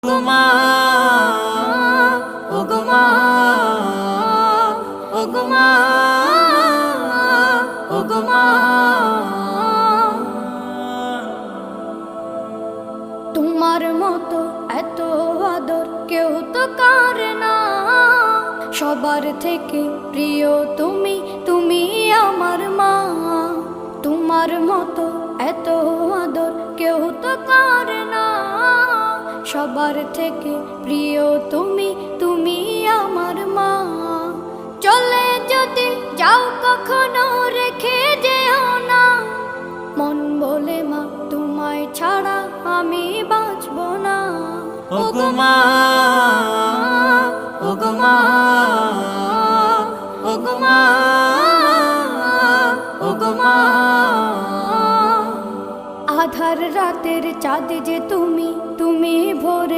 ওগো মা, ওগো মা, ওগো মা। তোমার মতো এত আদর কেউ তো করে না, সবার থেকে প্রিয় তুমি, তুমি আমার মা। তোমার মতো এত আদর কেউ তো করে না, সবার থেকে প্রিয় তুমি, তুমি আমার মা। চলে যদি যাও কখনো রেখে যেও না, মন বলে মা তোমায় ছাড়া আমি বাঁচব না। ওগো মা, ওগো মা, ওগো মা, ওগো মা। আধার রাতের চাঁদ যে তুমি, তুমি ভোরে